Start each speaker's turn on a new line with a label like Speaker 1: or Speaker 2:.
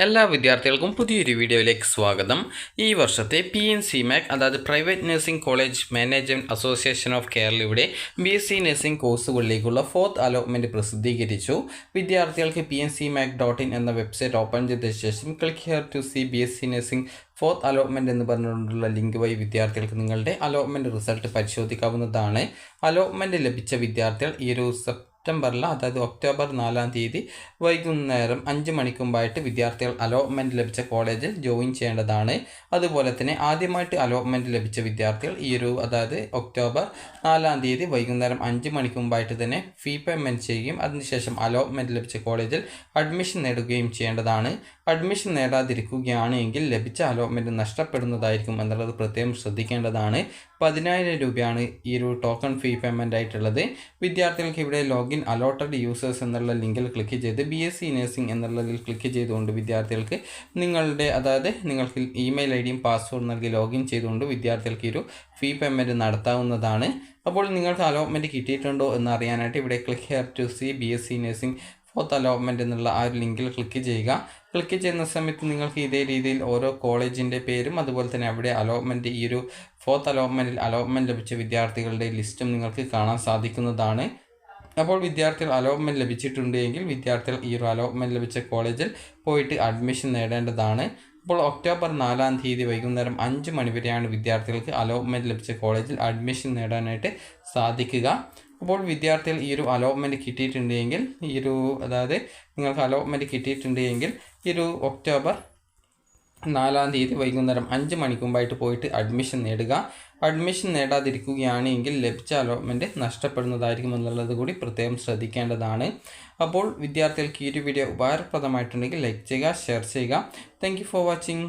Speaker 1: എല്ലാ വിദ്യാർത്ഥികൾക്കും പുതിയൊരു വീഡിയോയിലേക്ക് സ്വാഗതം. ഈ വർഷത്തെ PNCMAC അതായത് private nursing college management association of കേരളയുടെ BSc നഴ്സിംഗ് കോഴ്സുകളിലേക്കുള്ള 4th അലോട്ട്മെൻറ്റ് പ്രസിദ്ധീകരിച്ചു. വിദ്യാർത്ഥികൾക്ക് PNCMAC.in എന്ന വെബ്സൈറ്റ് ഓപ്പൺ ചെയ്ത ശേഷം click here to see BSc nursing 4th allotment എന്ന് പറഞ്ഞുകൊണ്ടുള്ള ലിങ്ക് വഴി വിദ്യാർത്ഥികൾക്ക് നിങ്ങളുടെ അലോട്ട്മെൻറ്റ് റിസൾട്ട് പരിശോധിക്കാവുന്നതാണ്. അലോട്ട്മെൻറ്റ് ലഭിച്ച വിദ്യാർത്ഥികൾ ഈ ഒരു സെപ്റ്റംബറിൽ അതായത് ഒക്ടോബർ 4-ാം തീയതി വൈകുന്നേരം 5 മണിക്ക് മുമ്പായിട്ട് വിദ്യാർത്ഥികൾ അലോട്ട്മെൻറ്റ് ലഭിച്ച കോളേജിൽ ജോയിൻ ചെയ്യേണ്ടതാണ്. അതുപോലെ തന്നെ ആദ്യമായിട്ട് അലോട്ട്മെൻറ്റ് ലഭിച്ച വിദ്യാർത്ഥികൾ അതായത് ഒക്ടോബർ 4-ാം തീയതി വൈകുന്നേരം 5 മണിക്ക് മുമ്പായിട്ട് തന്നെ ഫീ പേയ്മെൻറ്റ് ചെയ്യുകയും അതിനുശേഷം അലോട്ട്മെൻറ്റ് ലഭിച്ച കോളേജിൽ അഡ്മിഷൻ നേടുകയും ചെയ്യേണ്ടതാണ്. അഡ്മിഷൻ നേടാതിരിക്കുകയാണ് എങ്കിൽ ലഭിച്ച അലോട്ട്മെൻറ്റ് നഷ്ടപ്പെടുന്നതായിരിക്കും എന്നുള്ളത് പ്രത്യേകം ശ്രദ്ധിക്കേണ്ടതാണ്. 10,000 രൂപയാണ് ഈ ഒരു ടോക്കൺ ഫീ പേയ്മെൻ്റ് ആയിട്ടുള്ളത്. വിദ്യാർത്ഥികൾക്ക് ഇവിടെ ലോഗിൻ അലോട്ടഡ് യൂസേഴ്സ് എന്നുള്ള ലിങ്കിൽ ക്ലിക്ക് ചെയ്ത് BSc നഴ്സിംഗ് എന്നുള്ളതിൽ ക്ലിക്ക് ചെയ്തുകൊണ്ട് വിദ്യാർത്ഥികൾക്ക് നിങ്ങൾക്ക് ഇമെയിൽ ഐഡിയും പാസ്വേഡ് നൽകി ലോഗിൻ ചെയ്തുകൊണ്ട് വിദ്യാർത്ഥികൾക്ക് ഈ ഒരു ഫീ പേയ്മെൻറ്റ് നടത്താവുന്നതാണ്. അപ്പോൾ നിങ്ങൾക്ക് അലോട്ട്മെൻറ്റ് കിട്ടിയിട്ടുണ്ടോ എന്ന് അറിയാനായിട്ട് ഇവിടെ click here to see BSc nursing 4th allotment എന്നുള്ള ആ ഒരു ലിങ്കിൽ ക്ലിക്ക് ചെയ്യുക. ക്ലിക്ക് ചെയ്യുന്ന സമയത്ത് നിങ്ങൾക്ക് ഇതേ രീതിയിൽ ഓരോ കോളേജിൻ്റെ പേരും അതുപോലെ തന്നെ അവിടെ അലോട്ട്മെൻറ്റ് ഈ ഒരു 4th അലോട്ട്മെൻറ്റിൽ അലോട്ട്മെൻറ്റ് ലഭിച്ച വിദ്യാർത്ഥികളുടെ ലിസ്റ്റും നിങ്ങൾക്ക് കാണാൻ സാധിക്കുന്നതാണ്. അപ്പോൾ വിദ്യാർത്ഥികൾ അലോട്ട്മെൻറ്റ് ലഭിച്ചിട്ടുണ്ടെങ്കിൽ വിദ്യാർത്ഥികൾ ഈ ഒരു അലോട്ട്മെൻറ്റ് ലഭിച്ച കോളേജിൽ പോയിട്ട് അഡ്മിഷൻ നേടേണ്ടതാണ്. അപ്പോൾ ഒക്ടോബർ 4-ാം തീയതി വൈകുന്നേരം 5 മണി വരെയാണ് വിദ്യാർത്ഥികൾക്ക് അലോട്ട്മെൻറ്റ് ലഭിച്ച കോളേജിൽ അഡ്മിഷൻ നേടാനായിട്ട് സാധിക്കുക. അപ്പോൾ വിദ്യാർത്ഥികൾ ഈ ഒരു അലോട്ട്മെൻറ്റ് കിട്ടിയിട്ടുണ്ടെങ്കിൽ നിങ്ങൾക്ക് അലോട്ട്മെൻറ്റ് കിട്ടിയിട്ടുണ്ടെങ്കിൽ ഈ ഒരു ഒക്ടോബർ 4-ാം തീയതി വൈകുന്നേരം 5 മണിക്ക് മുമ്പായിട്ട് പോയിട്ട് അഡ്മിഷൻ നേടുക. അഡ്മിഷൻ നേടാതിരിക്കുകയാണെങ്കിൽ ലഭിച്ച അലോട്ട്മെൻറ്റ് നഷ്ടപ്പെടുന്നതായിരിക്കും എന്നുള്ളത് കൂടി പ്രത്യേകം ശ്രദ്ധിക്കേണ്ടതാണ്. അപ്പോൾ വിദ്യാർത്ഥികൾക്ക് ഈ ഒരു വീഡിയോ ഉപകാരപ്രദമായിട്ടുണ്ടെങ്കിൽ ലൈക്ക് ചെയ്യുക, ഷെയർ ചെയ്യുക. Thank you for watching.